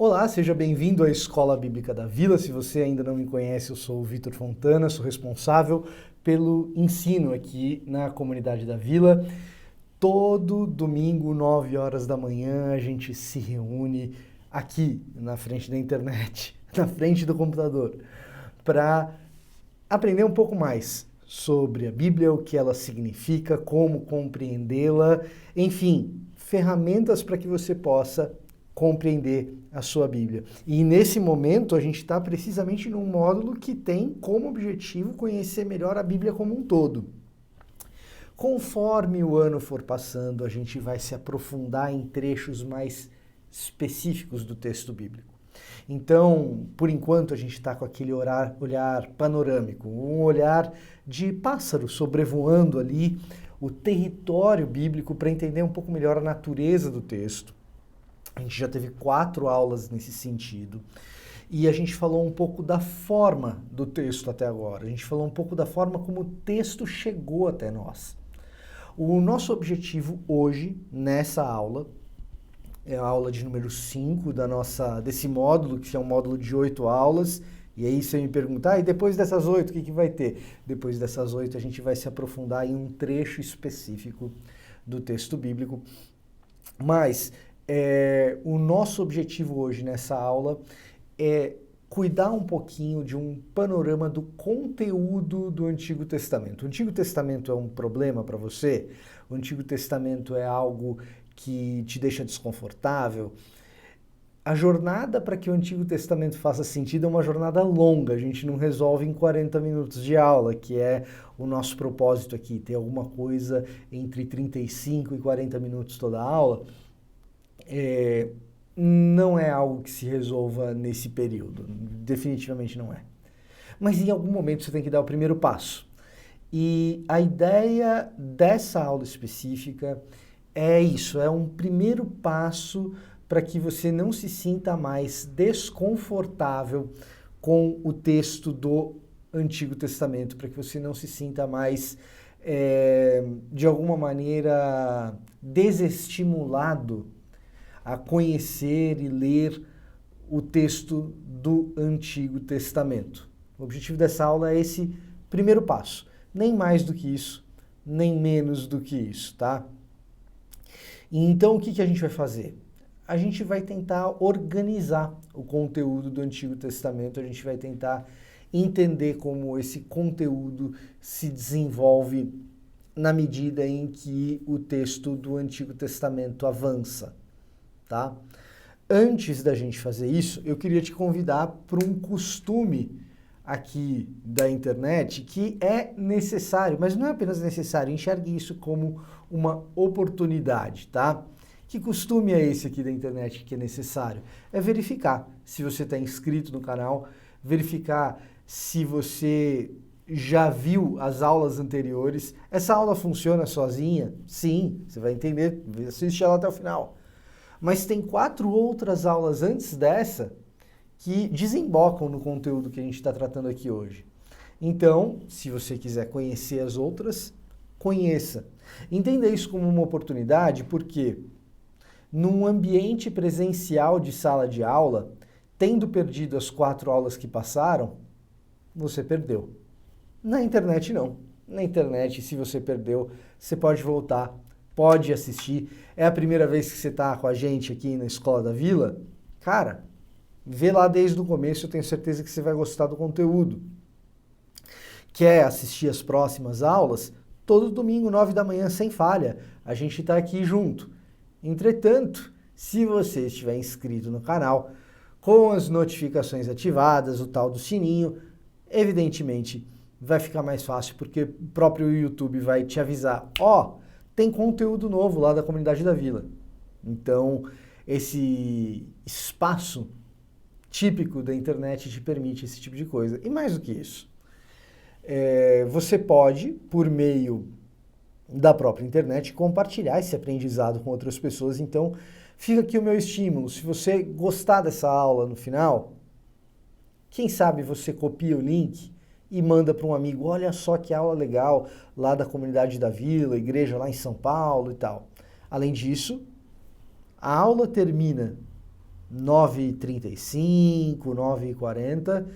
Olá, seja bem-vindo à Escola Bíblica da Vila. Se você ainda não me conhece, eu sou o Vitor Fontana, sou responsável pelo ensino aqui na comunidade da Vila. Todo domingo, 9 horas da manhã, a gente se reúne aqui na frente da internet, na frente do computador, para aprender um pouco mais sobre a Bíblia, o que ela significa, como compreendê-la, enfim, ferramentas para que você possa compreender a sua Bíblia. E nesse momento a gente está precisamente num módulo que tem como objetivo conhecer melhor a Bíblia como um todo. Conforme o ano for passando, a gente vai se aprofundar em trechos mais específicos do texto bíblico. Então, por enquanto, a gente está com aquele olhar panorâmico, um olhar de pássaro sobrevoando ali o território bíblico para entender um pouco melhor a natureza do texto. A gente já teve 4 aulas nesse sentido. E a gente falou um pouco da forma do texto até agora. A gente falou um pouco da forma como o texto chegou até nós. O nosso objetivo hoje, nessa aula, é a aula de número 5 desse módulo, que é um módulo de 8 aulas. E aí você me pergunta, e depois dessas 8, o que vai ter? Depois dessas 8, a gente vai se aprofundar em um trecho específico do texto bíblico. Mas o nosso objetivo hoje nessa aula é cuidar um pouquinho de um panorama do conteúdo do Antigo Testamento. O Antigo Testamento é um problema para você? O Antigo Testamento é algo que te deixa desconfortável? A jornada para que o Antigo Testamento faça sentido é uma jornada longa, a gente não resolve em 40 minutos de aula, que é o nosso propósito aqui, ter alguma coisa entre 35 e 40 minutos toda a aula. Não é algo que se resolva nesse período, definitivamente não é. Mas em algum momento você tem que dar o primeiro passo. E a ideia dessa aula específica é isso, é um primeiro passo para que você não se sinta mais desconfortável com o texto do Antigo Testamento, para que você não se sinta mais, de alguma maneira, desestimulado a conhecer e ler o texto do Antigo Testamento. O objetivo dessa aula é esse primeiro passo. Nem mais do que isso, nem menos do que isso, tá? Então, o que a gente vai fazer? A gente vai tentar organizar o conteúdo do Antigo Testamento, a gente vai tentar entender como esse conteúdo se desenvolve na medida em que o texto do Antigo Testamento avança. Tá? Antes da gente fazer isso, eu queria te convidar para um costume aqui da internet que é necessário, mas não é apenas necessário, enxergue isso como uma oportunidade, tá? Que costume é esse aqui da internet que é necessário? É verificar se você está inscrito no canal, verificar se você já viu as aulas anteriores. Essa aula funciona sozinha? Sim, você vai entender, assiste ela até o final. Mas tem 4 outras aulas antes dessa que desembocam no conteúdo que a gente está tratando aqui hoje. Então, se você quiser conhecer as outras, conheça. Entenda isso como uma oportunidade, porque num ambiente presencial de sala de aula, tendo perdido as 4 aulas que passaram, você perdeu. Na internet não. Na internet, se você perdeu, você pode voltar, pode assistir. É a primeira vez que você está com a gente aqui na Escola da Vila? Cara, vê lá desde o começo, eu tenho certeza que você vai gostar do conteúdo. Quer assistir as próximas aulas? Todo domingo, 9 da manhã, sem falha. A gente está aqui junto. Entretanto, se você estiver inscrito no canal, com as notificações ativadas, o tal do sininho, evidentemente vai ficar mais fácil, porque o próprio YouTube vai te avisar, tem conteúdo novo lá da comunidade da Vila. Então, esse espaço típico da internet te permite esse tipo de coisa. E mais do que isso, você pode, por meio da própria internet, compartilhar esse aprendizado com outras pessoas. Então, fica aqui o meu estímulo. Se você gostar dessa aula no final, quem sabe você copia o link e manda para um amigo, olha só que aula legal lá da comunidade da Vila, igreja lá em São Paulo e tal. Além disso, a aula termina 9h35, 9h40.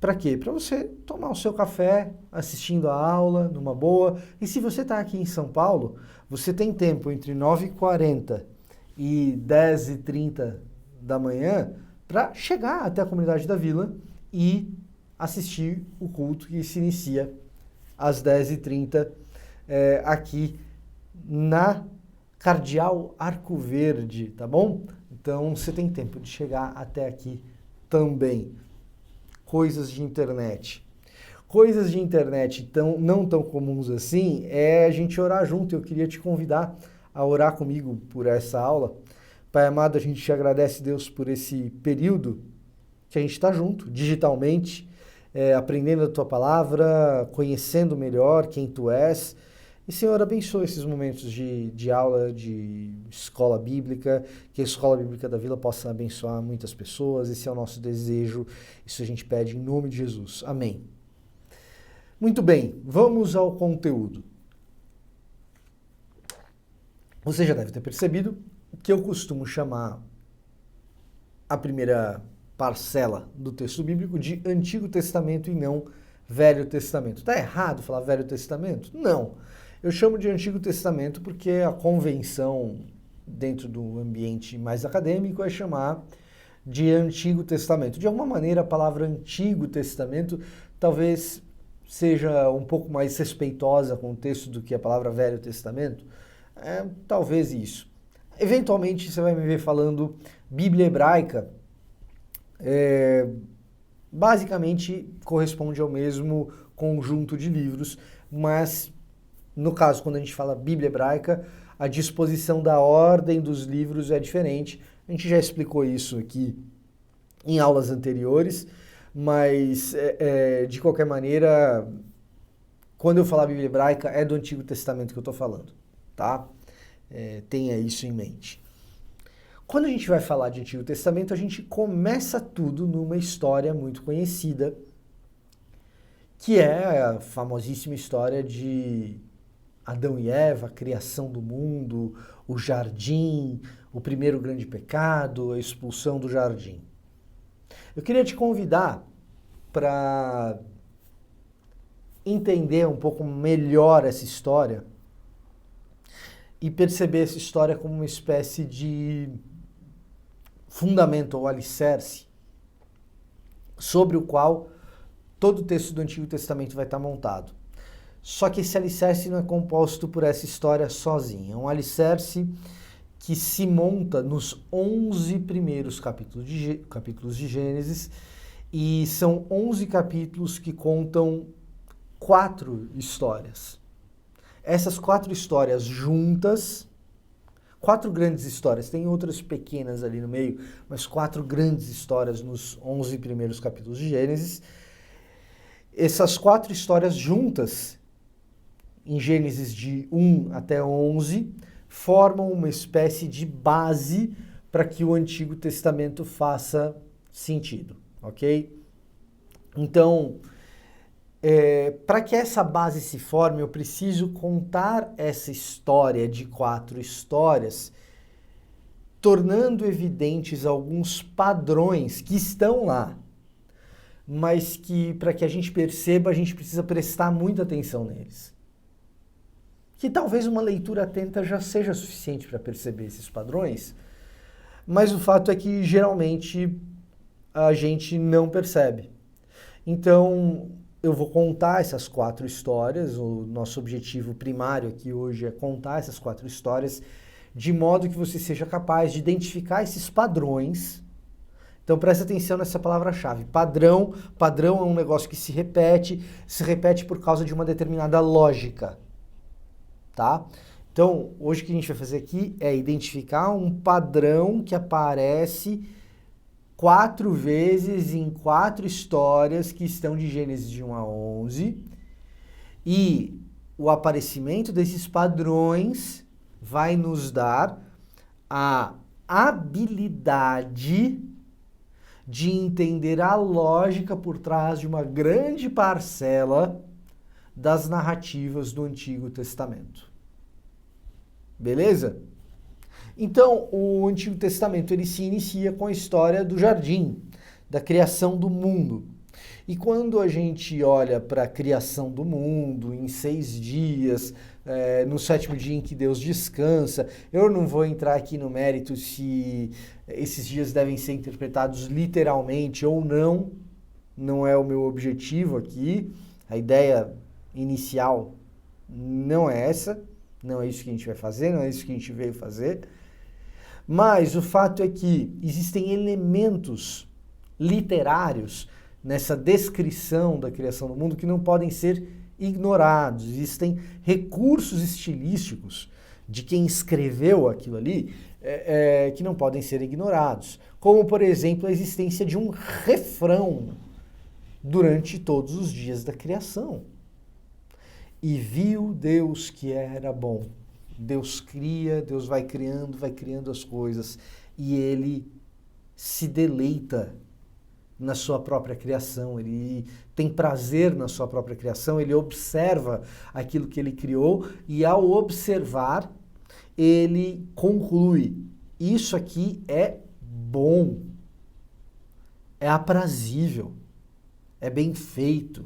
Para quê? Para você tomar o seu café assistindo a aula, numa boa. E se você está aqui em São Paulo, você tem tempo entre 9h40 e 10h30 da manhã para chegar até a comunidade da vila e assistir o culto que se inicia às 10h30 aqui na Cardeal Arco Verde, tá bom? Então você tem tempo de chegar até aqui também. Coisas de internet. Coisas de internet não tão comuns assim é a gente orar junto. Eu queria te convidar a orar comigo por essa aula. Pai amado, a gente te agradece, Deus, por esse período que a gente está junto, digitalmente, aprendendo a Tua Palavra, conhecendo melhor quem Tu és. E, Senhor, abençoa esses momentos de aula, de escola bíblica, que a Escola Bíblica da Vila possa abençoar muitas pessoas. Esse é o nosso desejo. Isso a gente pede em nome de Jesus. Amém. Muito bem, vamos ao conteúdo. Você já deve ter percebido que eu costumo chamar a primeira parcela do texto bíblico de Antigo Testamento e não Velho Testamento. Está errado falar Velho Testamento? Não. Eu chamo de Antigo Testamento porque a convenção dentro do ambiente mais acadêmico é chamar de Antigo Testamento. De alguma maneira, a palavra Antigo Testamento talvez seja um pouco mais respeitosa com o texto do que a palavra Velho Testamento. Talvez isso. Eventualmente, você vai me ver falando Bíblia Hebraica. Basicamente, corresponde ao mesmo conjunto de livros, mas no caso, quando a gente fala Bíblia Hebraica, a disposição da ordem dos livros é diferente. A gente já explicou isso aqui em aulas anteriores, mas de qualquer maneira, quando eu falar Bíblia Hebraica, é do Antigo Testamento que eu estou falando, tá? Tenha isso em mente. Quando a gente vai falar de Antigo Testamento, a gente começa tudo numa história muito conhecida, que é a famosíssima história de Adão e Eva, a criação do mundo, o jardim, o primeiro grande pecado, a expulsão do jardim. Eu queria te convidar para entender um pouco melhor essa história e perceber essa história como uma espécie de fundamento ou alicerce sobre o qual todo o texto do Antigo Testamento vai estar montado. Só que esse alicerce não é composto por essa história sozinha. É um alicerce que se monta nos 11 primeiros capítulos de Gênesis, e são 11 capítulos que contam 4 histórias. Essas 4 histórias juntas, 4 grandes histórias, tem outras pequenas ali no meio, mas 4 grandes histórias nos 11 primeiros capítulos de Gênesis. Essas 4 histórias juntas, em Gênesis de 1 até 11, formam uma espécie de base para que o Antigo Testamento faça sentido, ok? Então, para que essa base se forme, eu preciso contar essa história de 4 histórias, tornando evidentes alguns padrões que estão lá, mas que, para que a gente perceba, a gente precisa prestar muita atenção neles. Que talvez uma leitura atenta já seja suficiente para perceber esses padrões, mas o fato é que geralmente a gente não percebe. Então, eu vou contar essas 4 histórias, o nosso objetivo primário aqui hoje é contar essas 4 histórias, de modo que você seja capaz de identificar esses padrões. Então presta atenção nessa palavra-chave. Padrão é um negócio que se repete por causa de uma determinada lógica. Tá? Então, hoje o que a gente vai fazer aqui é identificar um padrão que aparece 4 vezes em 4 histórias que estão de Gênesis de 1 a 11, e o aparecimento desses padrões vai nos dar a habilidade de entender a lógica por trás de uma grande parcela das narrativas do Antigo Testamento. Beleza? Então, o Antigo Testamento ele se inicia com a história do jardim, da criação do mundo. E quando a gente olha para a criação do mundo em 6 dias, no 7º dia em que Deus descansa, eu não vou entrar aqui no mérito se esses dias devem ser interpretados literalmente ou não, não é o meu objetivo aqui, a ideia inicial não é essa, não é isso que a gente vai fazer, não é isso que a gente veio fazer, mas o fato é que existem elementos literários nessa descrição da criação do mundo que não podem ser ignorados. Existem recursos estilísticos de quem escreveu aquilo ali que não podem ser ignorados. Como, por exemplo, a existência de um refrão durante todos os dias da criação. E viu Deus que era bom. Deus cria, Deus vai criando as coisas e ele se deleita na sua própria criação, ele tem prazer na sua própria criação, ele observa aquilo que ele criou e ao observar, ele conclui, isso aqui é bom, é aprazível, é bem feito,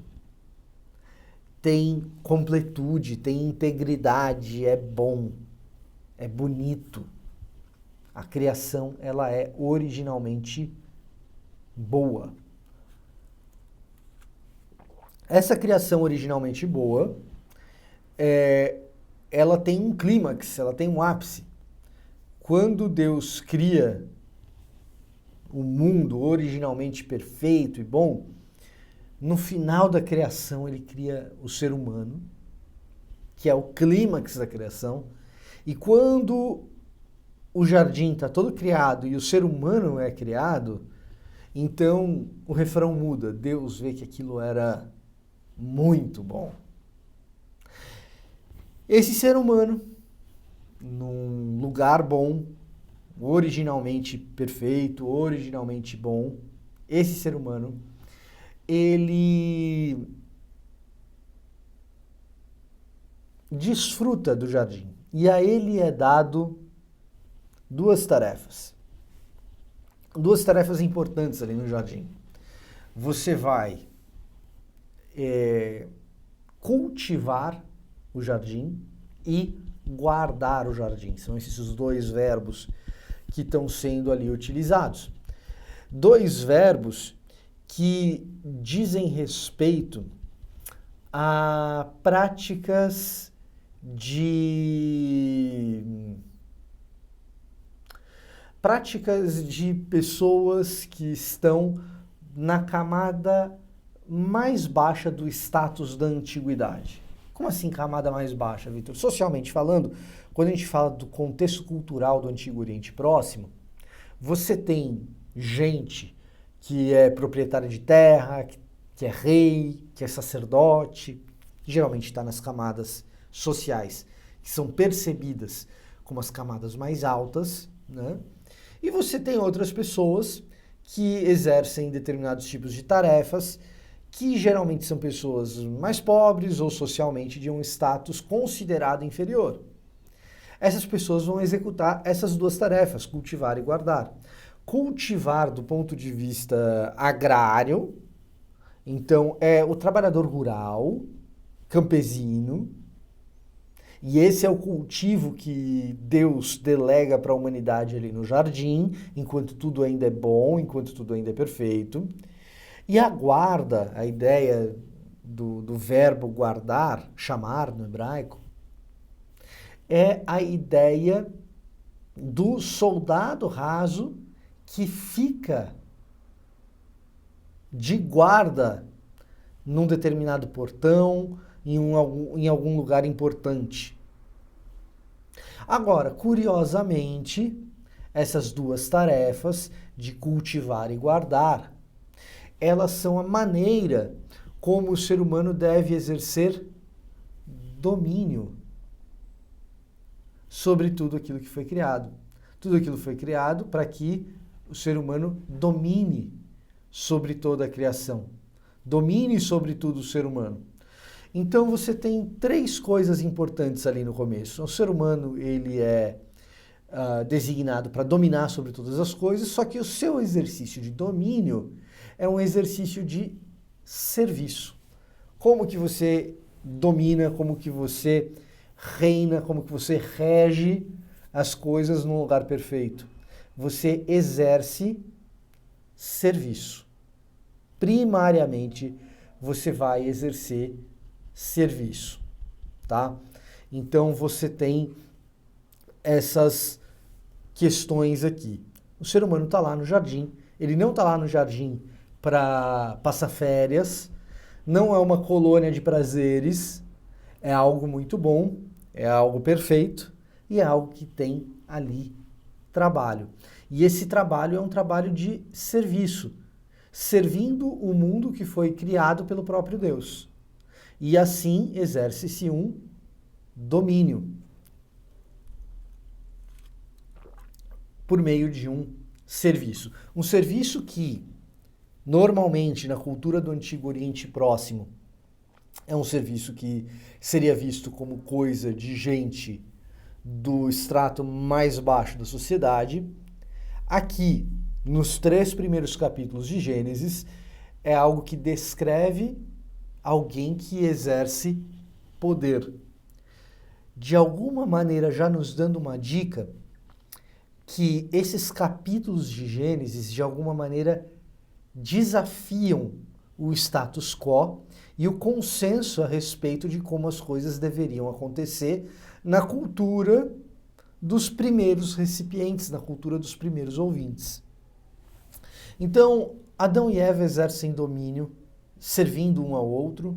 tem completude, tem integridade, é bom, é bonito. A criação, ela é originalmente boa. Essa criação originalmente boa, ela tem um clímax, ela tem um ápice. Quando Deus cria o mundo originalmente perfeito e bom, no final da criação ele cria o ser humano, que é o clímax da criação, e quando o jardim está todo criado e o ser humano é criado, então o refrão muda. Deus vê que aquilo era muito bom. Esse ser humano, num lugar bom, originalmente perfeito, originalmente bom, esse ser humano, ele desfruta do jardim. E a ele é dado 2 tarefas. 2 tarefas importantes ali no jardim. Você vai cultivar o jardim e guardar o jardim. São esses os 2 verbos que estão sendo ali utilizados. 2 verbos que dizem respeito a práticas de pessoas que estão na camada mais baixa do status da antiguidade. Como assim camada mais baixa, Vitor? Socialmente falando, quando a gente fala do contexto cultural do Antigo Oriente Próximo, você tem gente que é proprietária de terra, que é rei, que é sacerdote, que geralmente está nas camadas sociais, que são percebidas como as camadas mais altas, né? E você tem outras pessoas que exercem determinados tipos de tarefas, que geralmente são pessoas mais pobres ou socialmente de um status considerado inferior. Essas pessoas vão executar essas 2 tarefas, cultivar e guardar. Cultivar do ponto de vista agrário, então é o trabalhador rural, campesino, e esse é o cultivo que Deus delega para a humanidade ali no jardim, enquanto tudo ainda é bom, enquanto tudo ainda é perfeito. E a guarda, a ideia do verbo guardar, chamar no hebraico, é a ideia do soldado raso que fica de guarda num determinado portão, em algum lugar importante. Agora, curiosamente, essas 2 tarefas de cultivar e guardar, elas são a maneira como o ser humano deve exercer domínio sobre tudo aquilo que foi criado. Tudo aquilo foi criado para que o ser humano domine sobre toda a criação. Domine sobre tudo o ser humano. Então você tem 3 coisas importantes ali no começo. O ser humano, ele é designado para dominar sobre todas as coisas, só que o seu exercício de domínio é um exercício de serviço. Como que você domina, como que você reina, como que você rege as coisas num lugar perfeito? Você exerce serviço. Primariamente, você vai exercer serviço, tá? Então, você tem essas questões aqui. O ser humano está lá no jardim, ele não está lá no jardim para passar férias, não é uma colônia de prazeres, é algo muito bom, é algo perfeito e é algo que tem ali trabalho. E esse trabalho é um trabalho de serviço, servindo o mundo que foi criado pelo próprio Deus. E assim exerce-se um domínio por meio de um serviço. Um serviço que, normalmente, na cultura do Antigo Oriente Próximo, é um serviço que seria visto como coisa de gente do extrato mais baixo da sociedade. Aqui, nos 3 primeiros capítulos de Gênesis, é algo que descreve alguém que exerce poder. De alguma maneira, já nos dando uma dica que esses capítulos de Gênesis, de alguma maneira, desafiam o status quo e o consenso a respeito de como as coisas deveriam acontecer na cultura dos primeiros recipientes, na cultura dos primeiros ouvintes. Então, Adão e Eva exercem domínio, servindo um ao outro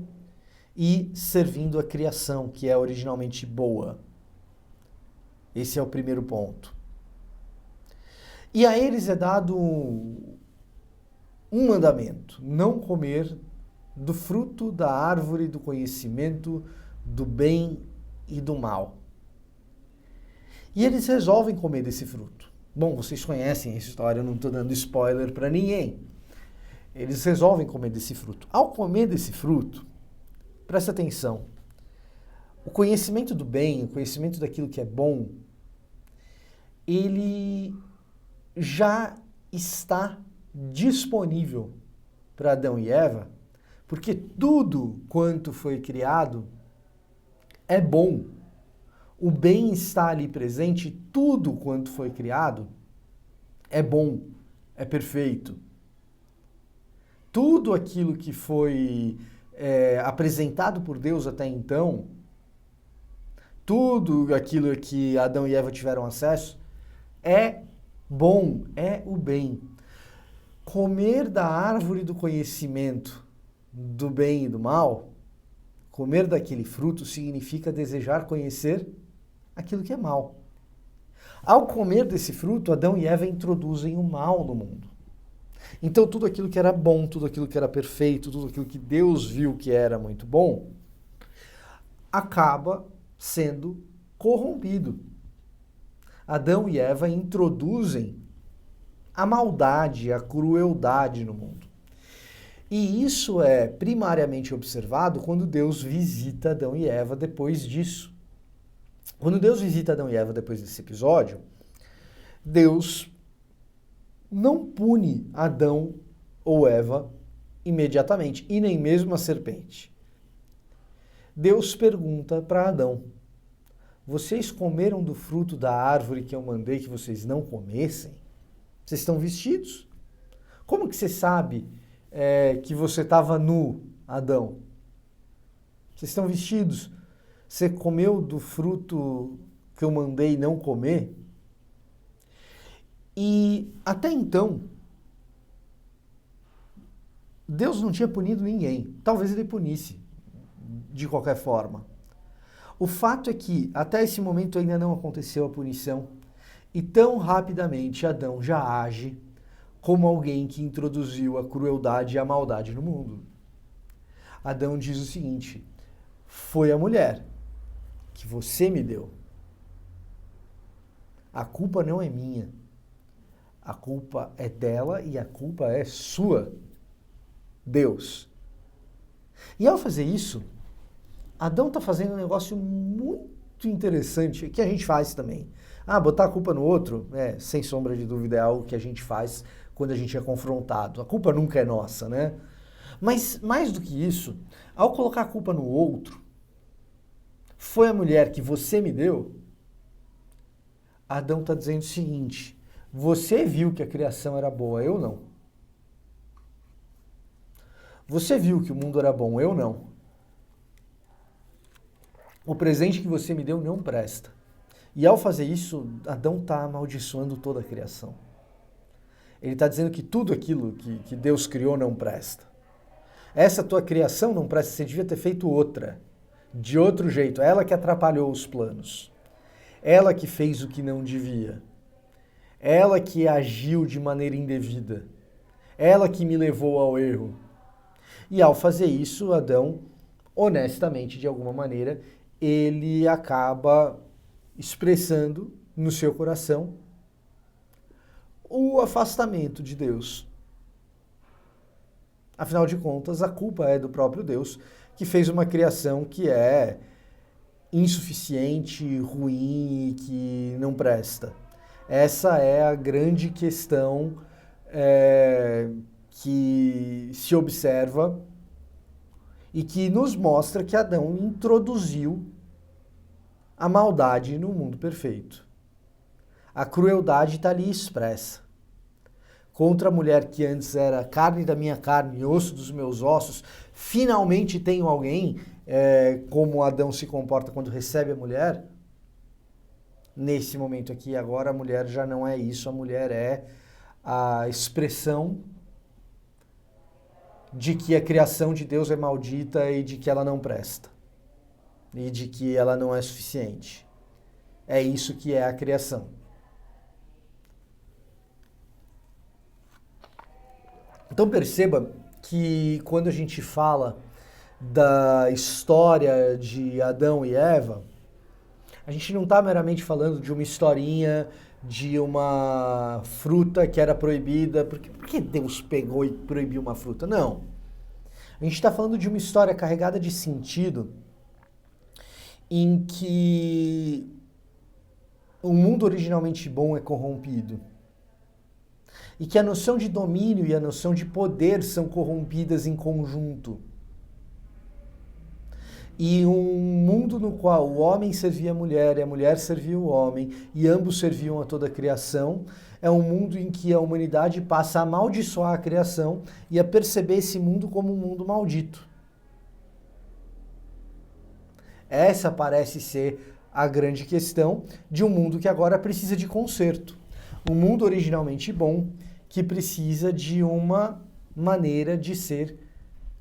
e servindo a criação, que é originalmente boa. Esse é o primeiro ponto. E a eles é dado um mandamento: não comer do fruto da árvore do conhecimento do bem e do mal. E eles resolvem comer desse fruto. Bom, vocês conhecem a história, eu não estou dando spoiler para ninguém. Eles resolvem comer desse fruto. Ao comer desse fruto, presta atenção, o conhecimento do bem, o conhecimento daquilo que é bom, ele já está disponível para Adão e Eva, porque tudo quanto foi criado é bom. O bem está ali presente, tudo quanto foi criado é bom, é perfeito. Tudo aquilo que foi apresentado por Deus até então, tudo aquilo que Adão e Eva tiveram acesso, é bom, é o bem. Comer da árvore do conhecimento do bem e do mal, comer daquele fruto significa desejar conhecer aquilo que é mal. Ao comer desse fruto, Adão e Eva introduzem o mal no mundo. Então tudo aquilo que era bom, tudo aquilo que era perfeito, tudo aquilo que Deus viu que era muito bom, acaba sendo corrompido. Adão e Eva introduzem a maldade, a crueldade no mundo. E isso é primariamente observado quando Deus visita Adão e Eva depois disso. Quando Deus visita Adão e Eva depois desse episódio, Deus não pune Adão ou Eva imediatamente, e nem mesmo a serpente. Deus pergunta para Adão: vocês comeram do fruto da árvore que eu mandei que vocês não comessem? Vocês estão vestidos? Como que você sabe que você estava nu, Adão? Vocês estão vestidos? Você comeu do fruto que eu mandei não comer? E até então, Deus não tinha punido ninguém. Talvez ele punisse, de qualquer forma. O fato é que até esse momento ainda não aconteceu a punição. E tão rapidamente Adão já age como alguém que introduziu a crueldade e a maldade no mundo. Adão diz o seguinte: foi a mulher que você me deu. A culpa não é minha. A culpa é dela e a culpa é sua, Deus. E ao fazer isso, Adão está fazendo um negócio muito interessante, que a gente faz também. Ah, botar a culpa no outro, sem sombra de dúvida, é algo que a gente faz quando a gente é confrontado. A culpa nunca é nossa, né? Mas mais do que isso, ao colocar a culpa no outro, foi a mulher que você me deu, Adão está dizendo o seguinte: você viu que a criação era boa, eu não. Você viu que o mundo era bom, eu não. O presente que você me deu não presta. E ao fazer isso, Adão está amaldiçoando toda a criação. Ele está dizendo que tudo aquilo que Deus criou não presta. Essa tua criação não presta, você devia ter feito outra, de outro jeito. Ela que atrapalhou os planos. Ela que fez o que não devia. Ela que agiu de maneira indevida. Ela que me levou ao erro. E ao fazer isso, Adão, honestamente, de alguma maneira, ele acaba expressando no seu coração o afastamento de Deus. Afinal de contas, a culpa é do próprio Deus, que fez uma criação que é insuficiente, ruim e que não presta. Essa é a grande questão que se observa e que nos mostra que Adão introduziu a maldade no mundo perfeito. A crueldade está ali expressa. Contra a mulher que antes era carne da minha carne e osso dos meus ossos, finalmente tenho alguém, como Adão se comporta quando recebe a mulher. Nesse momento aqui, agora, a mulher já não é isso, a mulher é a expressão de que a criação de Deus é maldita e de que ela não presta. E de que ela não é suficiente. É isso que é a criação. Então perceba que quando a gente fala da história de Adão e Eva, a gente não está meramente falando de uma historinha de uma fruta que era proibida. Por que Deus pegou e proibiu uma fruta? Não. A gente está falando de uma história carregada de sentido em que o mundo originalmente bom é corrompido. E que a noção de domínio e a noção de poder são corrompidas em conjunto. E um mundo no qual o homem servia a mulher e a mulher servia o homem, e ambos serviam a toda a criação, é um mundo em que a humanidade passa a amaldiçoar a criação e a perceber esse mundo como um mundo maldito. Essa parece ser a grande questão de um mundo que agora precisa de conserto. Um mundo originalmente bom que precisa de uma maneira de ser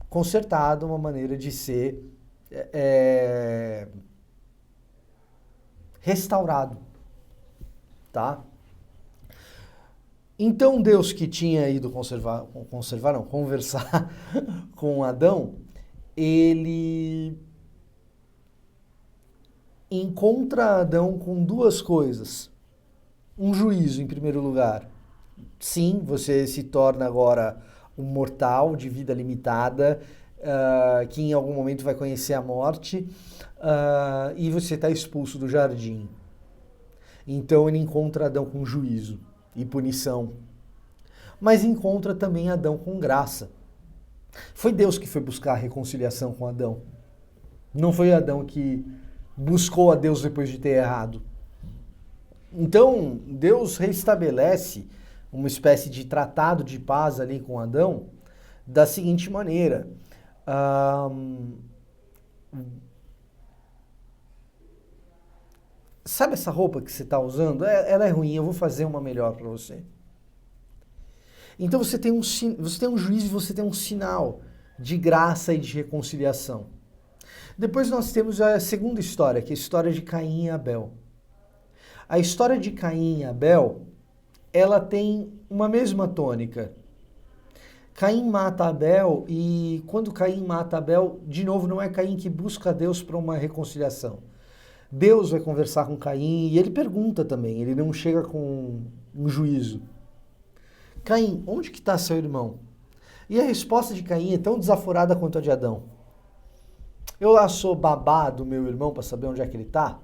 consertado, uma maneira de ser restaurado, tá? Então Deus, que tinha ido conversar com Adão, ele encontra Adão com duas coisas. Um juízo, em primeiro lugar. Sim, você se torna agora um mortal de vida limitada, que em algum momento vai conhecer a morte, e você está expulso do jardim. Então ele encontra Adão com juízo e punição. Mas encontra também Adão com graça. Foi Deus que foi buscar a reconciliação com Adão. Não foi Adão que buscou a Deus depois de ter errado. Então, Deus restabelece uma espécie de tratado de paz ali com Adão da seguinte maneira. Sabe essa roupa que você está usando? Ela é ruim, eu vou fazer uma melhor para você. Então você tem um juízo e você tem um sinal de graça e de reconciliação. Depois nós temos a segunda história, que é a história de Caim e Abel. A história de Caim e Abel, ela tem uma mesma tônica. Caim mata Abel e quando Caim mata Abel, de novo, não é Caim que busca a Deus para uma reconciliação. Deus vai conversar com Caim e ele pergunta também, ele não chega com um juízo. Caim, onde que está seu irmão? E a resposta de Caim é tão desaforada quanto a de Adão. Eu lá sou babá do meu irmão para saber onde é que ele está?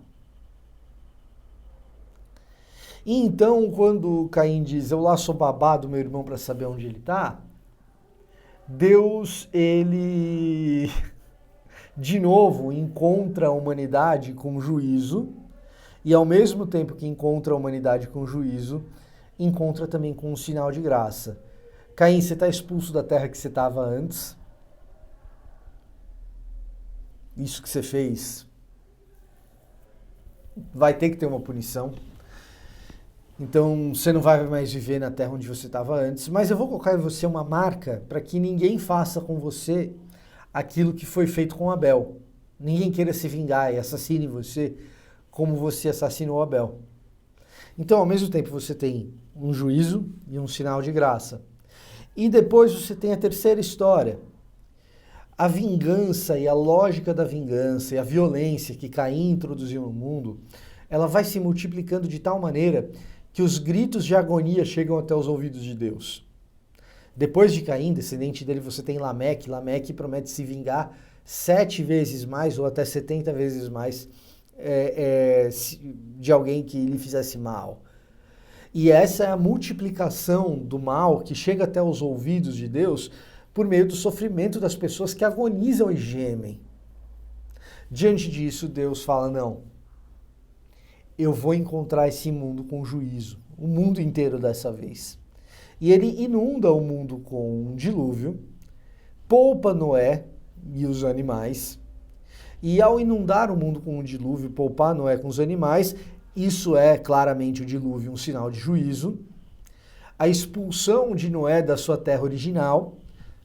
E então, quando Caim diz, eu lá sou babá do meu irmão para saber onde ele está, Deus, ele, de novo, encontra a humanidade com juízo, e ao mesmo tempo que encontra a humanidade com juízo, encontra também com um sinal de graça. Caim, você está expulso da terra que você estava antes. Isso que você fez vai ter que ter uma punição. Então, você não vai mais viver na terra onde você estava antes, mas eu vou colocar em você uma marca para que ninguém faça com você aquilo que foi feito com Abel. Ninguém queira se vingar e assassine você como você assassinou Abel. Então, ao mesmo tempo, você tem um juízo e um sinal de graça. E depois você tem a terceira história. A vingança e a lógica da vingança e a violência que Caim introduziu no mundo, ela vai se multiplicando de tal maneira que os gritos de agonia chegam até os ouvidos de Deus. Depois de Caim, descendente dele, você tem Lameque. Lameque promete se vingar 7 vezes mais ou até 70 vezes mais de alguém que lhe fizesse mal. E essa é a multiplicação do mal que chega até os ouvidos de Deus por meio do sofrimento das pessoas que agonizam e gemem. Diante disso, Deus fala, não, eu vou encontrar esse mundo com juízo, o mundo inteiro dessa vez. E ele inunda o mundo com um dilúvio, poupa Noé e os animais, e ao inundar o mundo com um dilúvio, poupar Noé com os animais, isso é claramente o dilúvio, um sinal de juízo. A expulsão de Noé da sua terra original,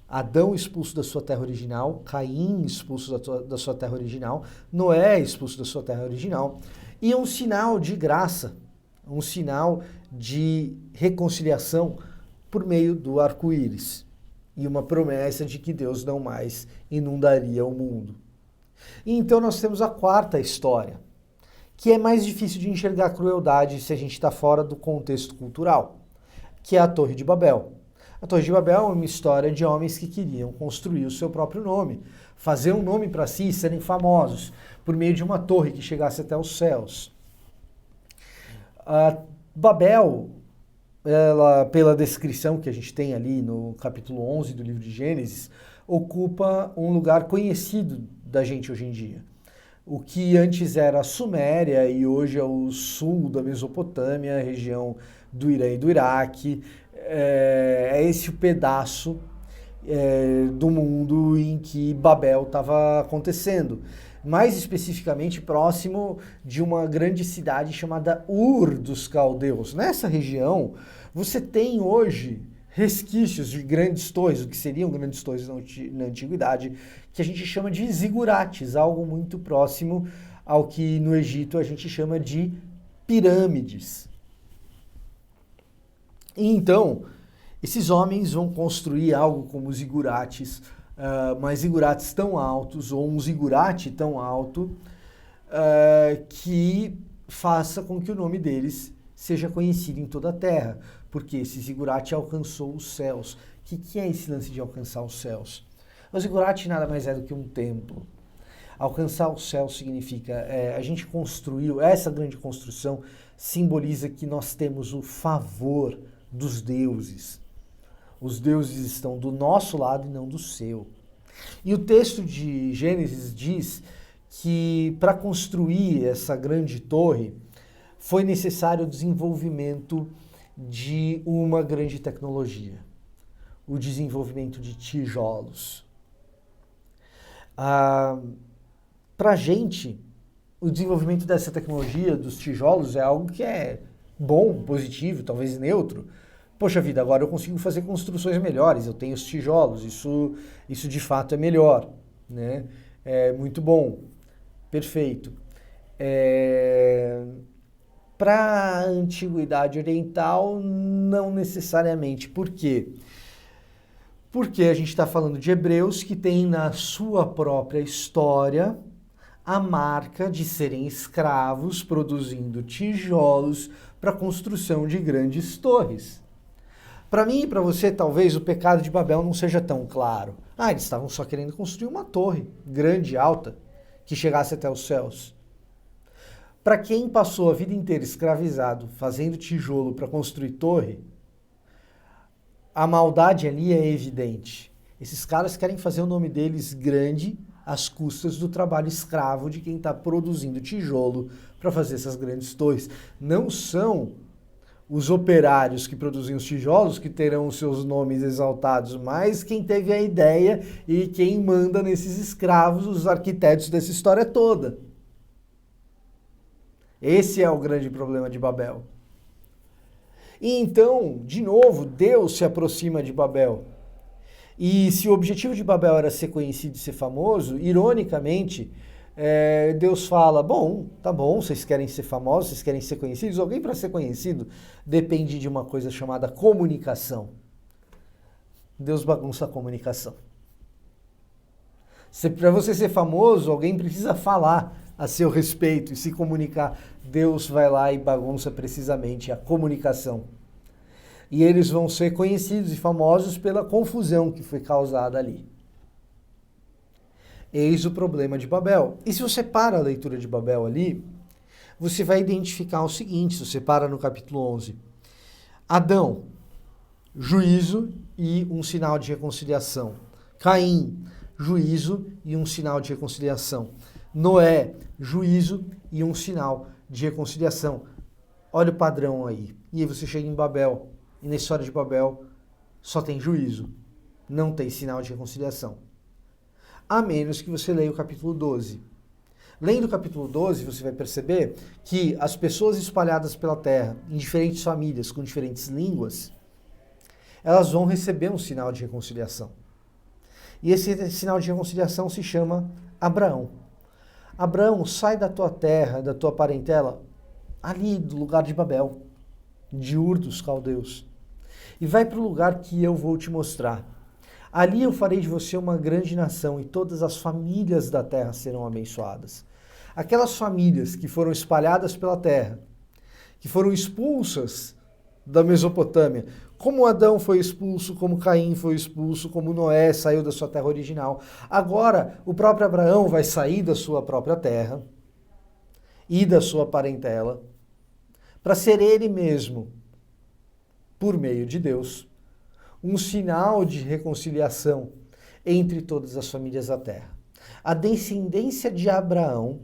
Adão expulso da sua terra original, Caim expulso da sua terra original, Noé expulso da sua terra original, e um sinal de graça, um sinal de reconciliação por meio do arco-íris, e uma promessa de que Deus não mais inundaria o mundo. E então nós temos a quarta história, que é mais difícil de enxergar a crueldade se a gente está fora do contexto cultural, que é a Torre de Babel. A Torre de Babel é uma história de homens que queriam construir o seu próprio nome, fazer um nome para si e serem famosos, por meio de uma torre que chegasse até os céus. A Babel, ela, pela descrição que a gente tem ali no capítulo 11 do livro de Gênesis, ocupa um lugar conhecido da gente hoje em dia. O que antes era a Suméria e hoje é o sul da Mesopotâmia, a região do Irã e do Iraque, é esse o pedaço do mundo em que Babel estava acontecendo. Mais especificamente próximo de uma grande cidade chamada Ur dos Caldeus. Nessa região, você tem hoje resquícios de grandes torres, o que seriam grandes torres na antiguidade, que a gente chama de zigurates, algo muito próximo ao que no Egito a gente chama de pirâmides. E então, esses homens vão construir algo como zigurates, mas zigurates tão altos, ou um zigurate tão alto, que faça com que o nome deles seja conhecido em toda a terra, porque esse zigurate alcançou os céus. O que é esse lance de alcançar os céus? O zigurate nada mais é do que um templo. Alcançar o céu significa, a gente construiu, essa grande construção simboliza que nós temos o favor dos deuses. Os deuses estão do nosso lado e não do seu. E o texto de Gênesis diz que para construir essa grande torre foi necessário o desenvolvimento de uma grande tecnologia, o desenvolvimento de tijolos. Para a gente, o desenvolvimento dessa tecnologia dos tijolos é algo que é bom, positivo, talvez neutro. Poxa vida, agora eu consigo fazer construções melhores, eu tenho os tijolos, isso de fato é melhor, né? É muito bom, perfeito. Para a antiguidade oriental, não necessariamente. Por quê? Porque a gente está falando de hebreus que têm na sua própria história a marca de serem escravos produzindo tijolos para a construção de grandes torres. Para mim e para você, talvez o pecado de Babel não seja tão claro. Eles estavam só querendo construir uma torre grande, alta, que chegasse até os céus. Para quem passou a vida inteira escravizado, fazendo tijolo para construir torre, a maldade ali é evidente. Esses caras querem fazer o nome deles grande às custas do trabalho escravo de quem está produzindo tijolo para fazer essas grandes torres. Não são os operários que produzem os tijolos que terão os seus nomes exaltados, mas quem teve a ideia e quem manda nesses escravos, os arquitetos dessa história toda. Esse é o grande problema de Babel. E então, de novo, Deus se aproxima de Babel. E se o objetivo de Babel era ser conhecido e ser famoso, ironicamente, Deus fala, bom, tá bom, vocês querem ser famosos, vocês querem ser conhecidos. Alguém para ser conhecido depende de uma coisa chamada comunicação. Deus bagunça a comunicação. Para você ser famoso, alguém precisa falar a seu respeito e se comunicar. Deus vai lá e bagunça precisamente a comunicação. E eles vão ser conhecidos e famosos pela confusão que foi causada ali. Eis o problema de Babel. E se você para a leitura de Babel ali, você vai identificar o seguinte, se você para no capítulo 11. Adão, juízo e um sinal de reconciliação. Caim, juízo e um sinal de reconciliação. Noé, juízo e um sinal de reconciliação. Olha o padrão aí. E aí você chega em Babel. E na história de Babel só tem juízo. Não tem sinal de reconciliação. A menos que você leia o capítulo 12. Lendo o capítulo 12, você vai perceber que as pessoas espalhadas pela terra, em diferentes famílias, com diferentes línguas, elas vão receber um sinal de reconciliação. E esse sinal de reconciliação se chama Abraão. Abraão, sai da tua terra, da tua parentela, ali do lugar de Babel, de Ur dos Caldeus, e vai para o lugar que eu vou te mostrar. Ali eu farei de você uma grande nação e todas as famílias da terra serão abençoadas. Aquelas famílias que foram espalhadas pela terra, que foram expulsas da Mesopotâmia, como Adão foi expulso, como Caim foi expulso, como Noé saiu da sua terra original. Agora, o próprio Abraão vai sair da sua própria terra e da sua parentela para ser ele mesmo, por meio de Deus, um sinal de reconciliação entre todas as famílias da terra. A descendência de Abraão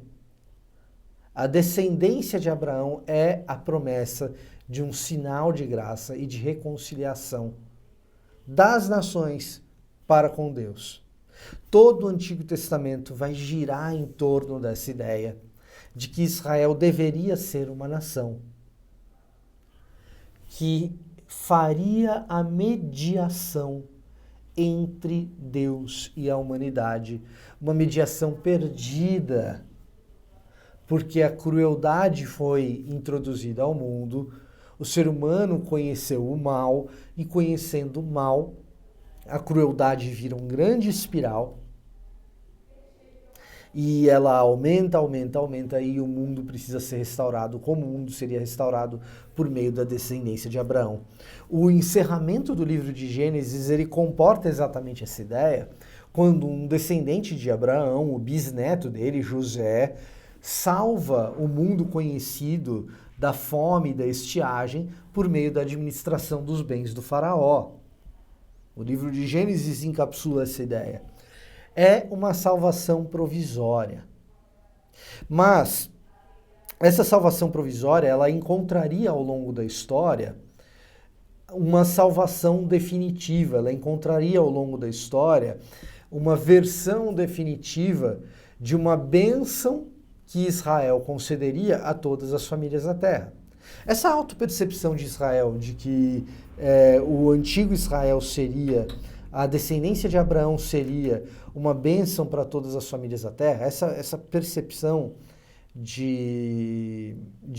é a promessa de um sinal de graça e de reconciliação das nações para com Deus. Todo o Antigo Testamento vai girar em torno dessa ideia de que Israel deveria ser uma nação que faria a mediação entre Deus e a humanidade, uma mediação perdida, porque a crueldade foi introduzida ao mundo, o ser humano conheceu o mal, e conhecendo o mal, a crueldade vira um grande espiral, e ela aumenta, e o mundo precisa ser restaurado, como o mundo seria restaurado por meio da descendência de Abraão. O encerramento do livro de Gênesis, ele comporta exatamente essa ideia, quando um descendente de Abraão, o bisneto dele, José, salva o mundo conhecido da fome e da estiagem por meio da administração dos bens do faraó. O livro de Gênesis encapsula essa ideia. É uma salvação provisória. Mas essa salvação provisória, ela encontraria ao longo da história uma salvação definitiva, ela encontraria ao longo da história uma versão definitiva de uma bênção que Israel concederia a todas as famílias da terra. Essa autopercepção de Israel, de que o antigo Israel seria, a descendência de Abraão seria uma bênção para todas as famílias da terra, essa percepção de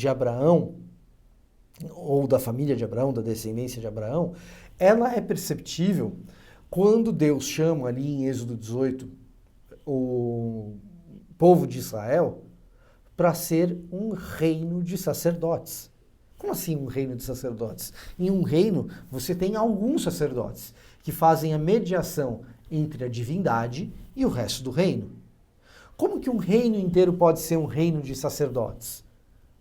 Abraão, ou da família de Abraão, da descendência de Abraão, ela é perceptível quando Deus chama ali em Êxodo 18 o povo de Israel para ser um reino de sacerdotes. Como assim um reino de sacerdotes? Em um reino você tem alguns sacerdotes que fazem a mediação entre a divindade e o resto do reino. Como que um reino inteiro pode ser um reino de sacerdotes?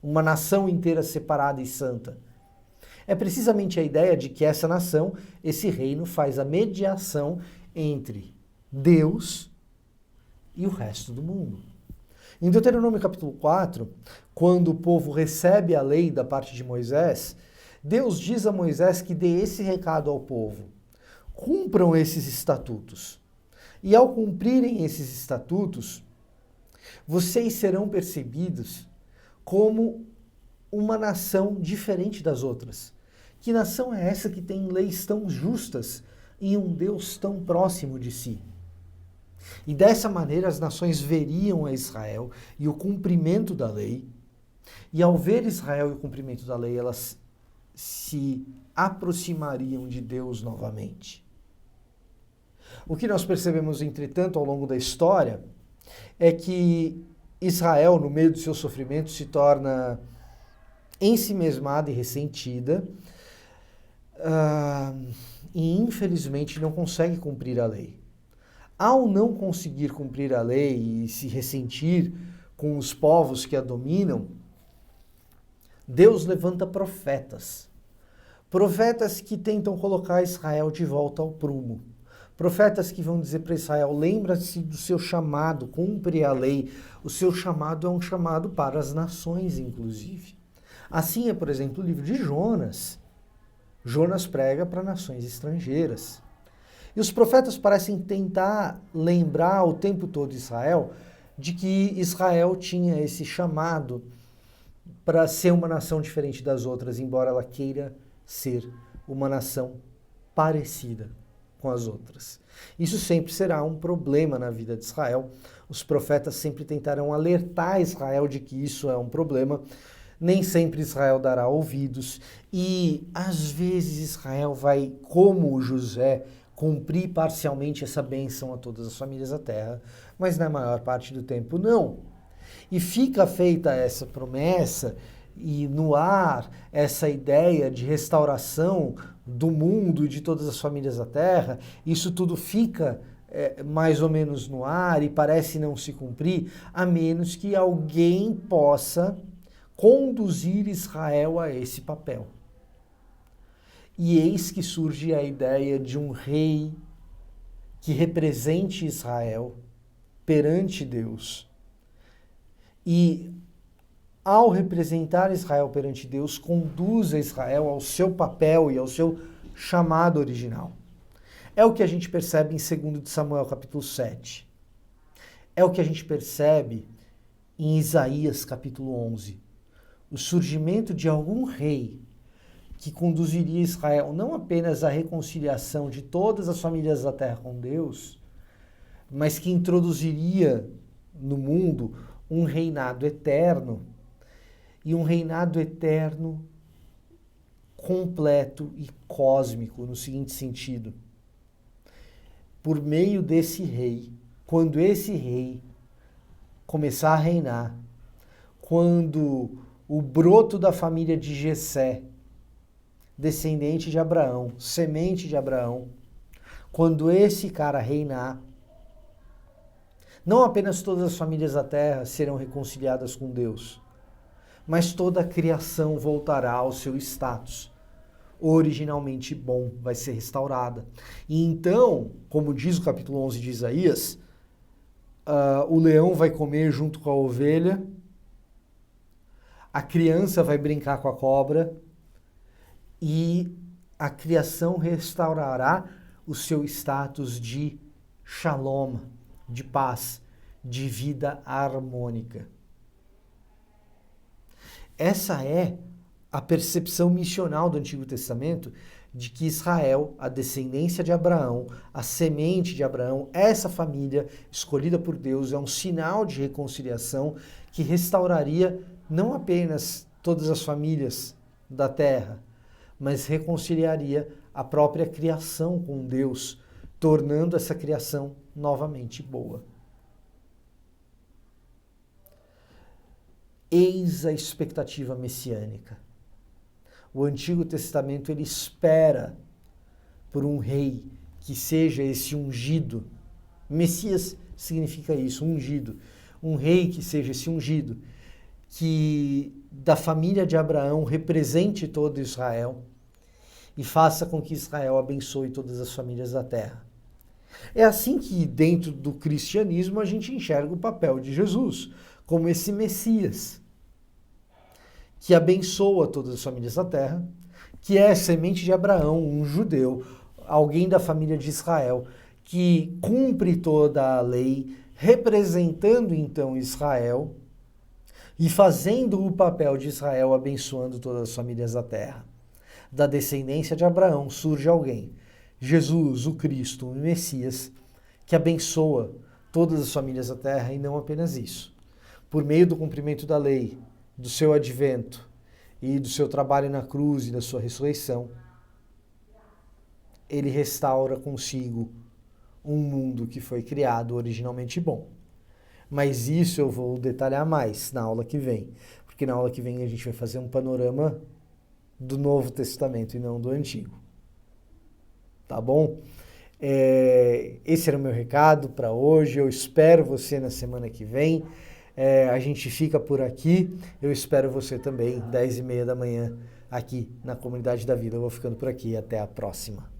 uma nação inteira separada e santa. É precisamente a ideia de que essa nação, esse reino, faz a mediação entre Deus e o resto do mundo. Em Deuteronômio capítulo 4, quando o povo recebe a lei da parte de Moisés, Deus diz a Moisés que dê esse recado ao povo: cumpram esses estatutos. E ao cumprirem esses estatutos, vocês serão percebidos como uma nação diferente das outras. Que nação é essa que tem leis tão justas e um Deus tão próximo de si? E dessa maneira as nações veriam a Israel e o cumprimento da lei, e ao ver Israel e o cumprimento da lei, elas se aproximariam de Deus novamente. O que nós percebemos, entretanto, ao longo da história, é que Israel, no meio do seu sofrimento, se torna ensimesmada e ressentida, e infelizmente não consegue cumprir a lei. Ao não conseguir cumprir a lei e se ressentir com os povos que a dominam, Deus levanta profetas. Profetas que tentam colocar Israel de volta ao prumo. Profetas que vão dizer para Israel: lembra-se do seu chamado, cumpre a lei. O seu chamado é um chamado para as nações, inclusive. Assim é, por exemplo, o livro de Jonas. Jonas prega para nações estrangeiras. E os profetas parecem tentar lembrar o tempo todo Israel de que Israel tinha esse chamado para ser uma nação diferente das outras, embora ela queira ser uma nação parecida com as outras. Isso sempre será um problema na vida de Israel. Os profetas sempre tentarão alertar Israel de que isso é um problema. Nem sempre Israel dará ouvidos e às vezes Israel vai, como José, cumprir parcialmente essa bênção a todas as famílias da terra, mas na maior parte do tempo não. E fica feita essa promessa e no ar essa ideia de restauração do mundo e de todas as famílias da terra. Isso tudo fica mais ou menos no ar e parece não se cumprir, a menos que alguém possa conduzir Israel a esse papel. E eis que surge a ideia de um rei que represente Israel perante Deus. E, ao representar Israel perante Deus, conduza Israel ao seu papel e ao seu chamado original. É o que a gente percebe em 2 Samuel capítulo 7. É o que a gente percebe em Isaías capítulo 11. O surgimento de algum rei que conduziria Israel não apenas à reconciliação de todas as famílias da terra com Deus, mas que introduziria no mundo um reinado eterno, e um reinado eterno completo e cósmico, no seguinte sentido: por meio desse rei, quando esse rei começar a reinar, quando o broto da família de Jessé, descendente de Abraão, semente de Abraão, quando esse cara reinar, não apenas todas as famílias da terra serão reconciliadas com Deus, mas toda a criação voltará ao seu status originalmente bom, vai ser restaurada. E então, como diz o capítulo 11 de Isaías, o leão vai comer junto com a ovelha, a criança vai brincar com a cobra, e a criação restaurará o seu status de shalom, de paz, de vida harmônica. Essa é a percepção missional do Antigo Testamento de que Israel, a descendência de Abraão, a semente de Abraão, essa família escolhida por Deus, é um sinal de reconciliação que restauraria não apenas todas as famílias da terra, mas reconciliaria a própria criação com Deus, tornando essa criação novamente boa. Eis a expectativa messiânica. O Antigo Testamento ele espera por um rei que seja esse ungido. Messias significa isso, ungido. Um rei que seja esse ungido, que da família de Abraão represente todo Israel e faça com que Israel abençoe todas as famílias da terra. É assim que dentro do cristianismo a gente enxerga o papel de Jesus, como esse Messias, que abençoa todas as famílias da terra, que é semente de Abraão, um judeu, alguém da família de Israel, que cumpre toda a lei, representando então Israel e fazendo o papel de Israel abençoando todas as famílias da terra. Da descendência de Abraão surge alguém, Jesus, o Cristo, o Messias, que abençoa todas as famílias da terra e não apenas isso. Por meio do cumprimento da lei, do seu advento e do seu trabalho na cruz e da sua ressurreição, ele restaura consigo um mundo que foi criado originalmente bom. Mas isso eu vou detalhar mais na aula que vem, porque na aula que vem a gente vai fazer um panorama do Novo Testamento e não do Antigo. Tá bom? Esse era o meu recado para hoje. Eu espero você na semana que vem. A gente fica por aqui. Eu espero você também, 10h30 da manhã, aqui na Comunidade da Vida. Eu vou ficando por aqui. Até a próxima.